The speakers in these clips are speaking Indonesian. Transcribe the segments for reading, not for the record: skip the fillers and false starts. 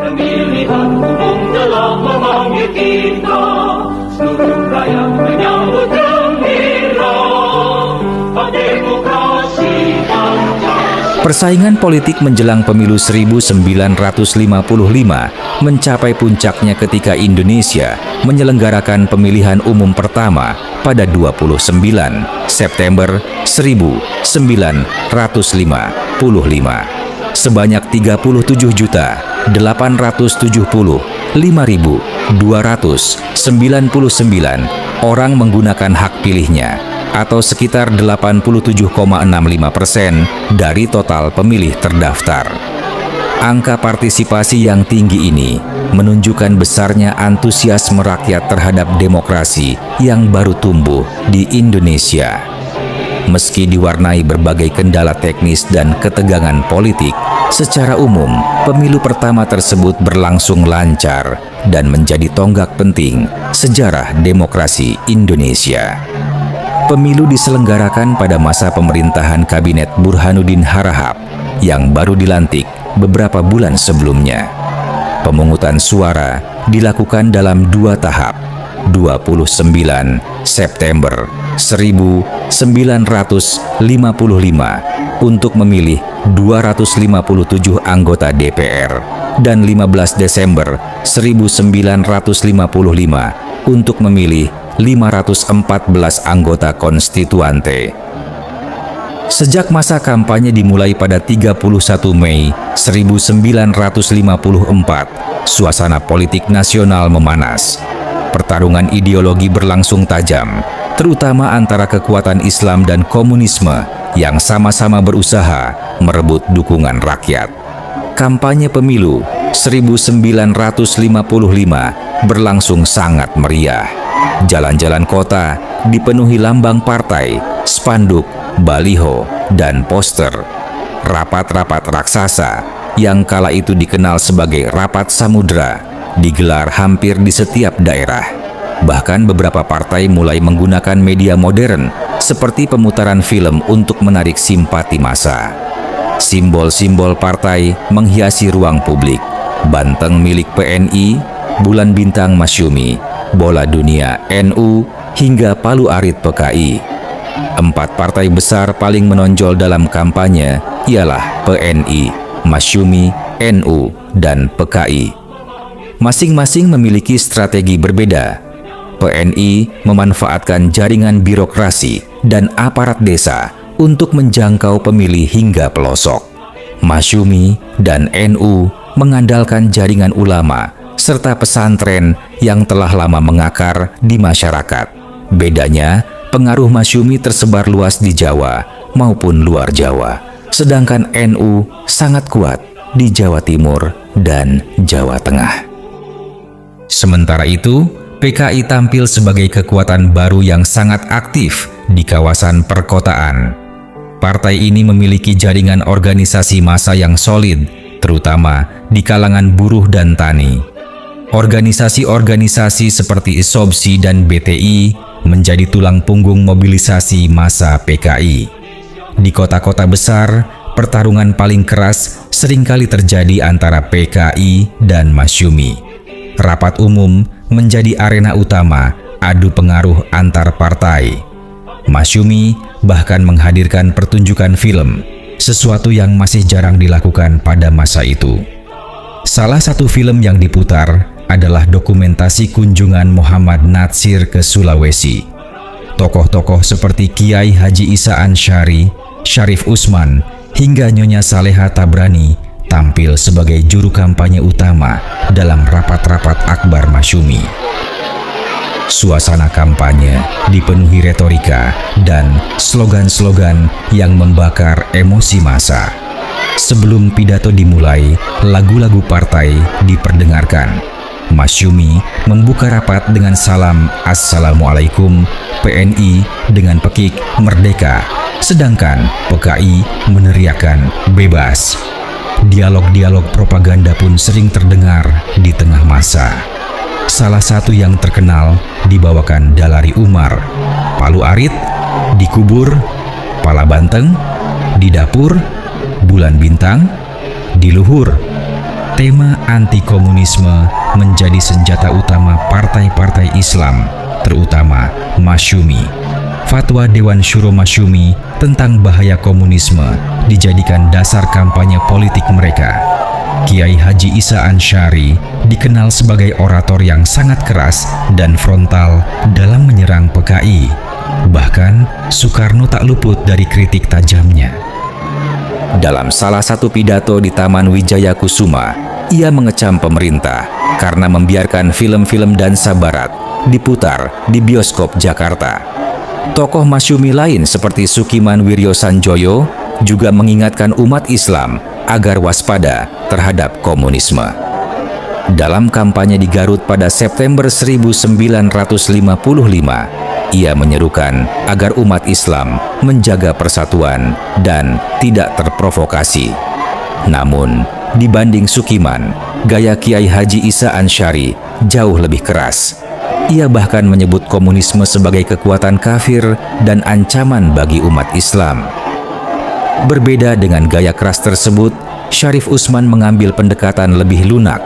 Pemilihan umum telah memanggil kita, seluruh rakyat menyambut gembira, demokrasi Pancasila. Persaingan politik menjelang pemilu 1955 mencapai puncaknya ketika Indonesia menyelenggarakan pemilihan umum pertama pada 29 September 1955. Sebanyak 37.875.299 orang menggunakan hak pilihnya, atau sekitar 87,65% dari total pemilih terdaftar. Angka partisipasi yang tinggi ini menunjukkan besarnya antusiasme rakyat terhadap demokrasi yang baru tumbuh di Indonesia. Meski diwarnai berbagai kendala teknis dan ketegangan politik, secara umum pemilu pertama tersebut berlangsung lancar dan menjadi tonggak penting sejarah demokrasi Indonesia. Pemilu diselenggarakan pada masa pemerintahan Kabinet Burhanuddin Harahap yang baru dilantik beberapa bulan sebelumnya. Pemungutan suara dilakukan dalam 2 tahap, 29 September 1955 untuk memilih 257 anggota DPR dan 15 Desember 1955 untuk memilih 514 anggota konstituante. Sejak masa kampanye dimulai pada 31 Mei 1954, suasana politik nasional memanas. Pertarungan ideologi berlangsung tajam, terutama antara kekuatan Islam dan komunisme yang sama-sama berusaha merebut dukungan rakyat. Kampanye pemilu 1955 berlangsung sangat meriah. Jalan-jalan kota dipenuhi lambang partai, spanduk, baliho, dan poster. Rapat-rapat raksasa yang kala itu dikenal sebagai rapat samudra digelar hampir di setiap daerah. Bahkan beberapa partai mulai menggunakan media modern seperti pemutaran film untuk menarik simpati massa. Simbol-simbol partai menghiasi ruang publik. Banteng milik PNI, bulan bintang Masyumi, bola dunia NU, hingga palu arit PKI. 4 partai besar paling menonjol dalam kampanye ialah PNI, Masyumi, NU, dan PKI. Masing-masing memiliki strategi berbeda. PNI memanfaatkan jaringan birokrasi dan aparat desa untuk menjangkau pemilih hingga pelosok. Masyumi dan NU mengandalkan jaringan ulama serta pesantren yang telah lama mengakar di masyarakat. Bedanya, pengaruh Masyumi tersebar luas di Jawa maupun luar Jawa, sedangkan NU sangat kuat di Jawa Timur dan Jawa Tengah. Sementara itu, PKI tampil sebagai kekuatan baru yang sangat aktif di kawasan perkotaan. Partai ini memiliki jaringan organisasi massa yang solid, terutama di kalangan buruh dan tani. Organisasi-organisasi seperti ISOBSI dan BTI menjadi tulang punggung mobilisasi massa PKI. Di kota-kota besar, pertarungan paling keras seringkali terjadi antara PKI dan Masyumi. Rapat umum menjadi arena utama adu pengaruh antar partai. Masyumi bahkan menghadirkan pertunjukan film, sesuatu yang masih jarang dilakukan pada masa itu. Salah satu film yang diputar adalah dokumentasi kunjungan Muhammad Natsir ke Sulawesi. Tokoh-tokoh seperti Kiai Haji Isa Ansyari, Syarif Usman, hingga Nyonya Saleha Tabrani tampil sebagai juru kampanye utama dalam rapat-rapat akbar Masyumi. Suasana kampanye dipenuhi retorika dan slogan-slogan yang membakar emosi massa. Sebelum pidato dimulai, lagu-lagu partai diperdengarkan. Masyumi membuka rapat dengan salam Assalamualaikum, PNI dengan pekik Merdeka, sedangkan PKI meneriakan bebas. Dialog-dialog propaganda pun sering terdengar di tengah massa. Salah satu yang terkenal dibawakan Dalari Umar. Palu arit, dikubur, pala banteng, di dapur, bulan bintang, di luhur. tema anti-komunisme menjadi senjata utama partai-partai Islam, terutama Masyumi. Fatwa Dewan Syuro Masyumi tentang bahaya komunisme dijadikan dasar kampanye politik mereka. Kiai Haji Isa Ansyari dikenal sebagai orator yang sangat keras dan frontal dalam menyerang PKI. Bahkan, Soekarno tak luput dari kritik tajamnya. Dalam salah satu pidato di Taman Wijaya Kusuma, ia mengecam pemerintah karena membiarkan film-film dansa barat diputar di bioskop Jakarta. Tokoh Masyumi lain seperti Sukiman Wiryo Sanjoyo juga mengingatkan umat Islam agar waspada terhadap komunisme. Dalam kampanye di Garut pada September 1955, ia menyerukan agar umat Islam menjaga persatuan dan tidak terprovokasi. Namun, dibanding Sukiman, gaya Kiai Haji Isa Ansyari jauh lebih keras. Ia bahkan menyebut komunisme sebagai kekuatan kafir dan ancaman bagi umat Islam. Berbeda dengan gaya keras tersebut, Syarif Usman mengambil pendekatan lebih lunak.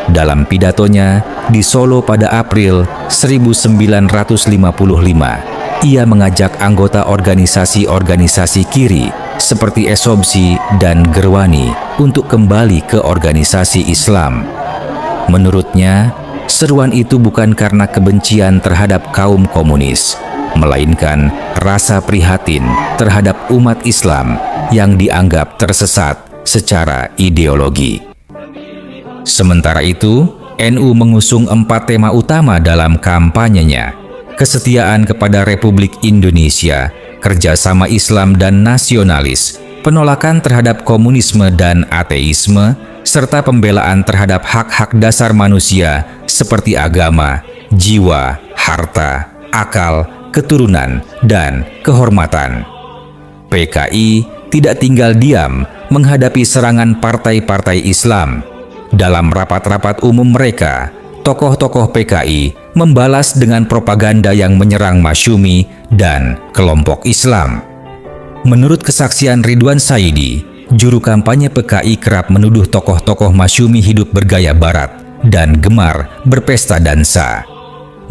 Dalam pidatonya di Solo pada April 1955, ia mengajak anggota organisasi-organisasi kiri seperti Esobsi dan Gerwani untuk kembali ke organisasi Islam. Menurutnya, seruan itu bukan karena kebencian terhadap kaum komunis, melainkan rasa prihatin terhadap umat Islam yang dianggap tersesat secara ideologi. Sementara itu, NU mengusung 4 tema utama dalam kampanyenya: kesetiaan kepada Republik Indonesia, kerjasama Islam dan nasionalis, penolakan terhadap komunisme dan ateisme, serta pembelaan terhadap hak-hak dasar manusia seperti agama, jiwa, harta, akal, keturunan, dan kehormatan. PKI tidak tinggal diam menghadapi serangan partai-partai Islam. Dalam rapat-rapat umum mereka, tokoh-tokoh PKI membalas dengan propaganda yang menyerang Masyumi dan kelompok Islam. Menurut kesaksian Ridwan Saidi, juru kampanye PKI kerap menuduh tokoh-tokoh Masyumi hidup bergaya barat dan gemar berpesta dansa.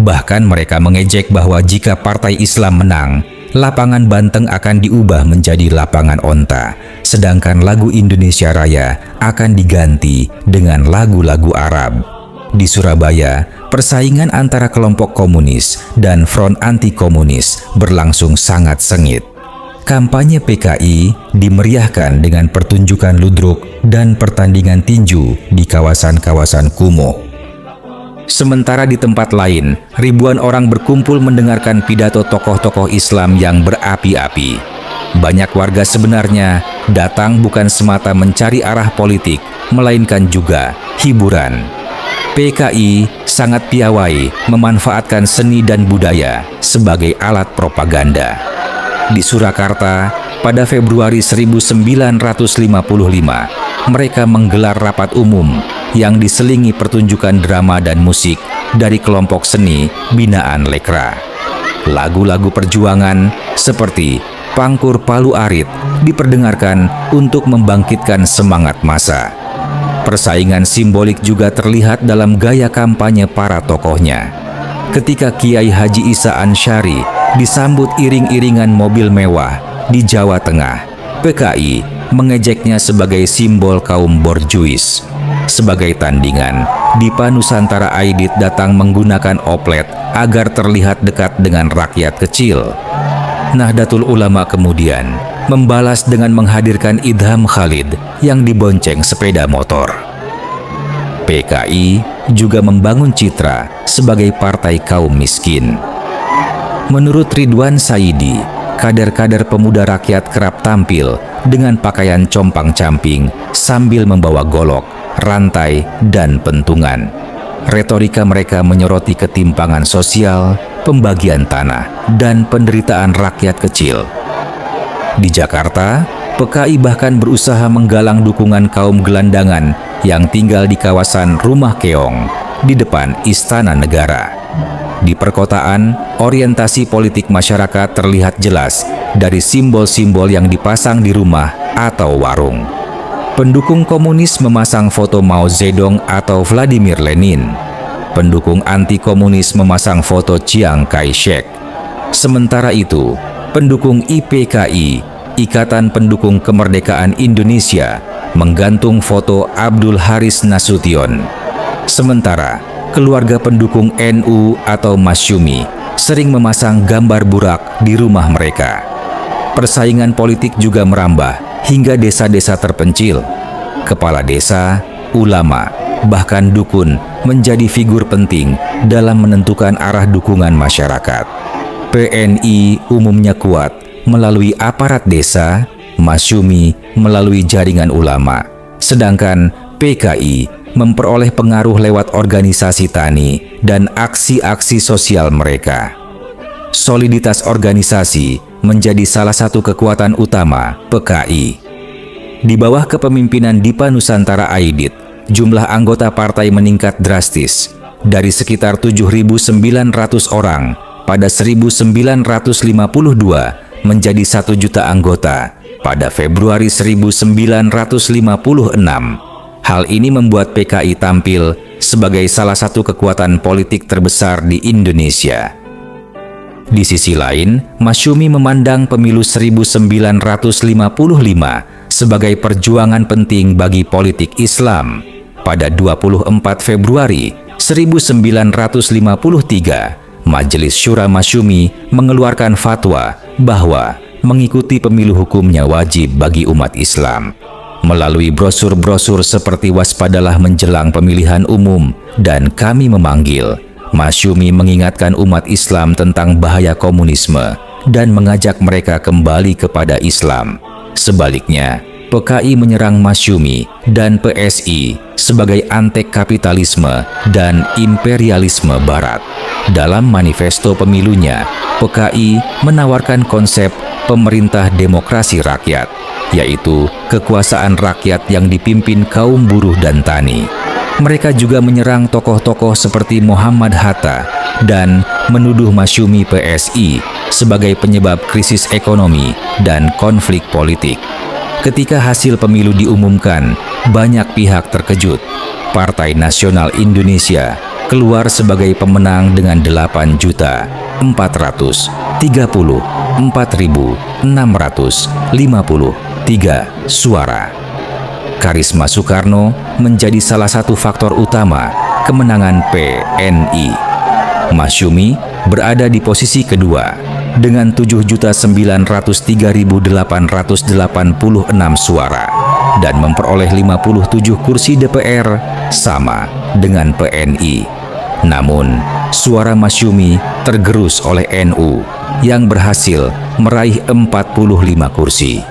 Bahkan mereka mengejek bahwa jika partai Islam menang, lapangan Banteng akan diubah menjadi lapangan onta, sedangkan lagu Indonesia Raya akan diganti dengan lagu-lagu Arab. Di Surabaya, persaingan antara kelompok komunis dan front anti-komunis berlangsung sangat sengit. Kampanye PKI dimeriahkan dengan pertunjukan ludruk dan pertandingan tinju di kawasan-kawasan kumuh. Sementara di tempat lain, ribuan orang berkumpul mendengarkan pidato tokoh-tokoh Islam yang berapi-api. Banyak warga sebenarnya datang bukan semata mencari arah politik, melainkan juga hiburan. PKI sangat piawai memanfaatkan seni dan budaya sebagai alat propaganda. Di Surakarta, pada Februari 1955, mereka menggelar rapat umum yang diselingi pertunjukan drama dan musik dari kelompok seni binaan Lekra. Lagu-lagu perjuangan seperti Pangkur Palu Arit diperdengarkan untuk membangkitkan semangat massa. Persaingan simbolik juga terlihat dalam gaya kampanye para tokohnya. Ketika Kiai Haji Isa Ansyari disambut iring-iringan mobil mewah di Jawa Tengah, PKI mengejeknya sebagai simbol kaum borjuis. Sebagai tandingan, Dipa Nusantara Aidit datang menggunakan oplet agar terlihat dekat dengan rakyat kecil. Nahdlatul Ulama kemudian membalas dengan menghadirkan Idham Khalid yang dibonceng sepeda motor. PKI juga membangun citra sebagai partai kaum miskin. Menurut Ridwan Saidi, kader-kader pemuda rakyat kerap tampil dengan pakaian compang-camping sambil membawa golok, rantai, dan pentungan. Retorika mereka menyoroti ketimpangan sosial, pembagian tanah, dan penderitaan rakyat kecil. Di Jakarta, PKI bahkan berusaha menggalang dukungan kaum gelandangan yang tinggal di kawasan Rumah Keong di depan Istana Negara. Di perkotaan, orientasi politik masyarakat terlihat jelas dari simbol-simbol yang dipasang di rumah atau warung. Pendukung komunis memasang foto Mao Zedong atau Vladimir Lenin. Pendukung anti-komunis memasang foto Chiang Kai-shek. Sementara itu, pendukung IPKI, Ikatan Pendukung Kemerdekaan Indonesia, menggantung foto Abdul Haris Nasution. Sementara, keluarga pendukung NU atau Masyumi sering memasang gambar burak di rumah mereka. Persaingan politik juga merambah hingga desa-desa terpencil. Kepala desa, ulama, bahkan dukun menjadi figur penting dalam menentukan arah dukungan masyarakat. PNI umumnya kuat melalui aparat desa, Masyumi melalui jaringan ulama, sedangkan PKI memperoleh pengaruh lewat organisasi tani dan aksi-aksi sosial mereka. Soliditas organisasi menjadi salah satu kekuatan utama PKI. Di bawah kepemimpinan Dipa Nusantara Aidit, jumlah anggota partai meningkat drastis dari sekitar 7.900 orang pada 1952 menjadi 1 juta anggota pada Februari 1956. Hal ini membuat PKI tampil sebagai salah satu kekuatan politik terbesar di Indonesia. Di sisi lain, Masyumi memandang pemilu 1955 sebagai perjuangan penting bagi politik Islam. Pada 24 Februari 1953, Majelis Syura Masyumi mengeluarkan fatwa bahwa mengikuti pemilu hukumnya wajib bagi umat Islam. Melalui brosur-brosur seperti Waspadalah Menjelang Pemilihan Umum dan Kami Memanggil, Masyumi mengingatkan umat Islam tentang bahaya komunisme dan mengajak mereka kembali kepada Islam. Sebaliknya, PKI menyerang Masyumi dan PSI sebagai antek kapitalisme dan imperialisme Barat. Dalam manifesto pemilunya, PKI menawarkan konsep pemerintah demokrasi rakyat, yaitu kekuasaan rakyat yang dipimpin kaum buruh dan tani. Mereka juga menyerang tokoh-tokoh seperti Muhammad Hatta dan menuduh Masyumi PSI sebagai penyebab krisis ekonomi dan konflik politik. Ketika hasil pemilu diumumkan, banyak pihak terkejut. Partai Nasional Indonesia keluar sebagai pemenang dengan 8.434.653 suara. Karisma Soekarno menjadi salah satu faktor utama kemenangan PNI. Masyumi berada di posisi kedua dengan 7.903.886 suara dan memperoleh 57 kursi DPR, sama dengan PNI. Namun, suara Masyumi tergerus oleh NU yang berhasil meraih 45 kursi.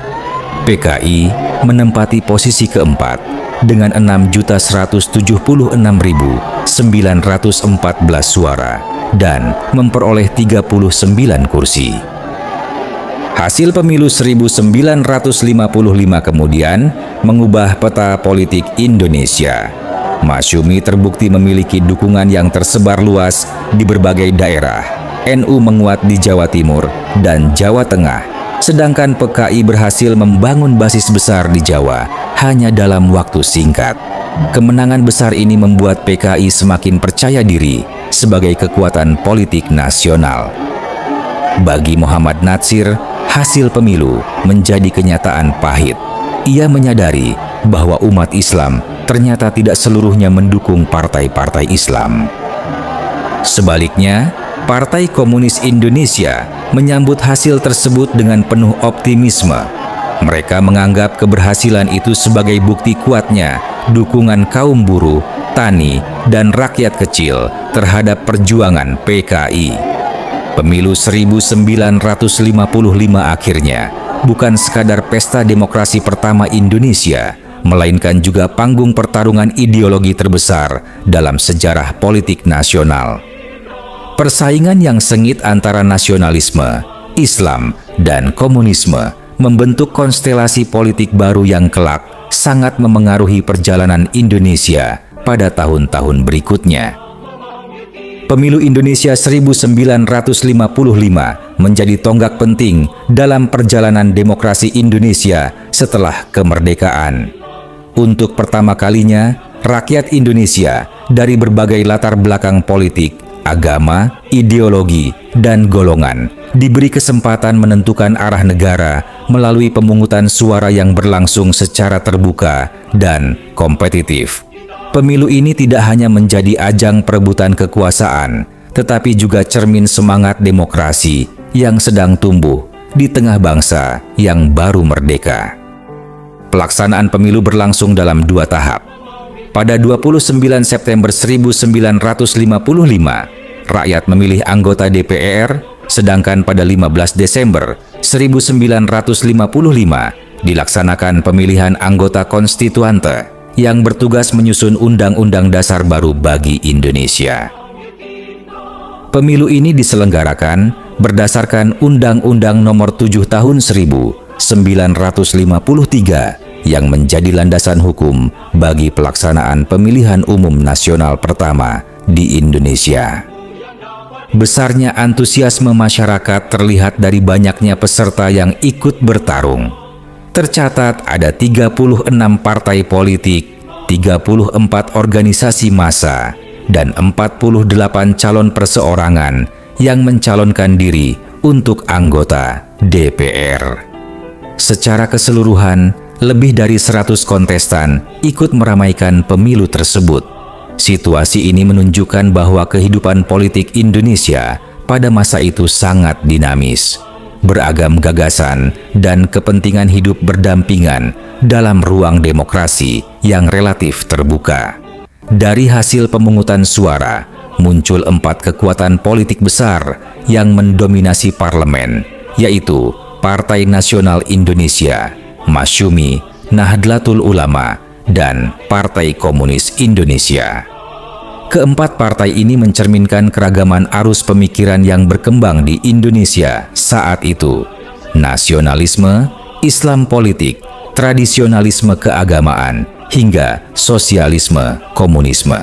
PKI menempati posisi keempat dengan 6.176.914 suara dan memperoleh 39 kursi. Hasil pemilu 1955 kemudian mengubah peta politik Indonesia. Masyumi terbukti memiliki dukungan yang tersebar luas di berbagai daerah. NU menguat di Jawa Timur dan Jawa Tengah, sedangkan PKI berhasil membangun basis besar di Jawa hanya dalam waktu singkat. Kemenangan besar ini membuat PKI semakin percaya diri sebagai kekuatan politik nasional. Bagi Muhammad Natsir, hasil pemilu menjadi kenyataan pahit. Ia menyadari bahwa umat Islam ternyata tidak seluruhnya mendukung partai-partai Islam. Sebaliknya, Partai Komunis Indonesia menyambut hasil tersebut dengan penuh optimisme. Mereka menganggap keberhasilan itu sebagai bukti kuatnya dukungan kaum buruh, tani, dan rakyat kecil terhadap perjuangan PKI. Pemilu 1955 akhirnya bukan sekadar pesta demokrasi pertama Indonesia, melainkan juga panggung pertarungan ideologi terbesar dalam sejarah politik nasional. Persaingan yang sengit antara nasionalisme, Islam, dan komunisme membentuk konstelasi politik baru yang kelak sangat memengaruhi perjalanan Indonesia pada tahun-tahun berikutnya. Pemilu Indonesia 1955 menjadi tonggak penting dalam perjalanan demokrasi Indonesia setelah kemerdekaan. Untuk pertama kalinya, rakyat Indonesia dari berbagai latar belakang politik, agama, ideologi, dan golongan diberi kesempatan menentukan arah negara melalui pemungutan suara yang berlangsung secara terbuka dan kompetitif. Pemilu ini tidak hanya menjadi ajang perebutan kekuasaan, tetapi juga cermin semangat demokrasi yang sedang tumbuh di tengah bangsa yang baru merdeka. Pelaksanaan pemilu berlangsung dalam 2 tahap. Pada 29 September 1955, rakyat memilih anggota DPR, sedangkan pada 15 Desember 1955 dilaksanakan pemilihan anggota konstituante yang bertugas menyusun Undang-Undang Dasar baru bagi Indonesia. Pemilu ini diselenggarakan berdasarkan Undang-Undang Nomor 7 Tahun 1953 yang menjadi landasan hukum bagi pelaksanaan pemilihan umum nasional pertama di Indonesia. Besarnya antusiasme masyarakat terlihat dari banyaknya peserta yang ikut bertarung. Tercatat ada 36 partai politik, 34 organisasi massa, dan 48 calon perseorangan yang mencalonkan diri untuk anggota DPR. Secara keseluruhan, lebih dari 100 kontestan ikut meramaikan pemilu tersebut. Situasi ini menunjukkan bahwa kehidupan politik Indonesia pada masa itu sangat dinamis. Beragam gagasan dan kepentingan hidup berdampingan dalam ruang demokrasi yang relatif terbuka. Dari hasil pemungutan suara, muncul 4 kekuatan politik besar yang mendominasi parlemen, yaitu Partai Nasional Indonesia, Masyumi, Nahdlatul Ulama, dan Partai Komunis Indonesia. Keempat partai ini mencerminkan keragaman arus pemikiran yang berkembang di Indonesia saat itu: nasionalisme, Islam politik, tradisionalisme keagamaan, hingga sosialisme komunisme.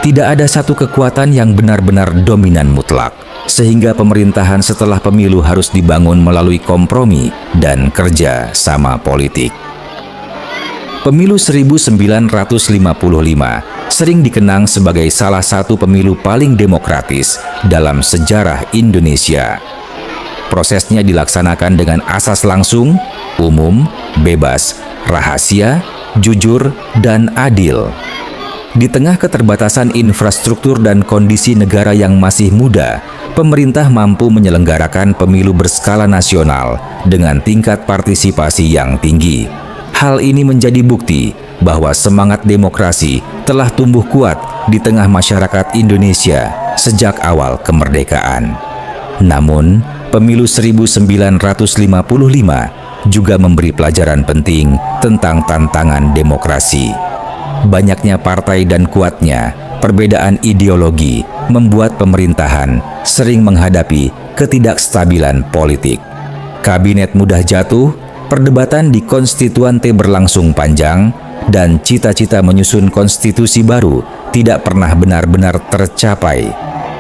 Tidak ada satu kekuatan yang benar-benar dominan mutlak, sehingga pemerintahan setelah pemilu harus dibangun melalui kompromi dan kerja sama politik. Pemilu 1955 sering dikenang sebagai salah satu pemilu paling demokratis dalam sejarah Indonesia. Prosesnya dilaksanakan dengan asas langsung, umum, bebas, rahasia, jujur, dan adil. Di tengah keterbatasan infrastruktur dan kondisi negara yang masih muda, pemerintah mampu menyelenggarakan pemilu berskala nasional dengan tingkat partisipasi yang tinggi. Hal ini menjadi bukti bahwa semangat demokrasi telah tumbuh kuat di tengah masyarakat Indonesia sejak awal kemerdekaan. Namun, pemilu 1955 juga memberi pelajaran penting tentang tantangan demokrasi. Banyaknya partai dan kuatnya perbedaan ideologi membuat pemerintahan sering menghadapi ketidakstabilan politik. Kabinet mudah jatuh, perdebatan di konstituante berlangsung panjang, dan cita-cita menyusun konstitusi baru tidak pernah benar-benar tercapai.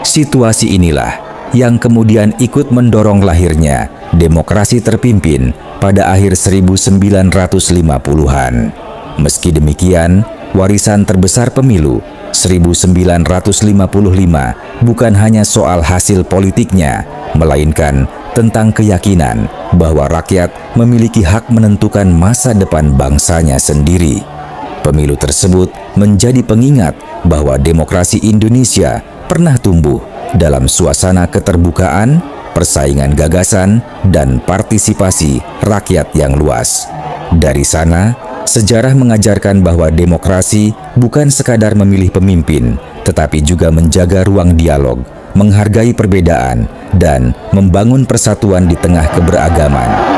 Situasi inilah yang kemudian ikut mendorong lahirnya demokrasi terpimpin pada akhir 1950-an. Meski demikian, warisan terbesar pemilu 1955 bukan hanya soal hasil politiknya, melainkan tentang keyakinan bahwa rakyat memiliki hak menentukan masa depan bangsanya sendiri. Pemilu tersebut menjadi pengingat bahwa demokrasi Indonesia pernah tumbuh dalam suasana keterbukaan, persaingan gagasan, dan partisipasi rakyat yang luas. Dari sana, sejarah mengajarkan bahwa demokrasi bukan sekadar memilih pemimpin, tetapi juga menjaga ruang dialog, menghargai perbedaan, dan membangun persatuan di tengah keberagaman.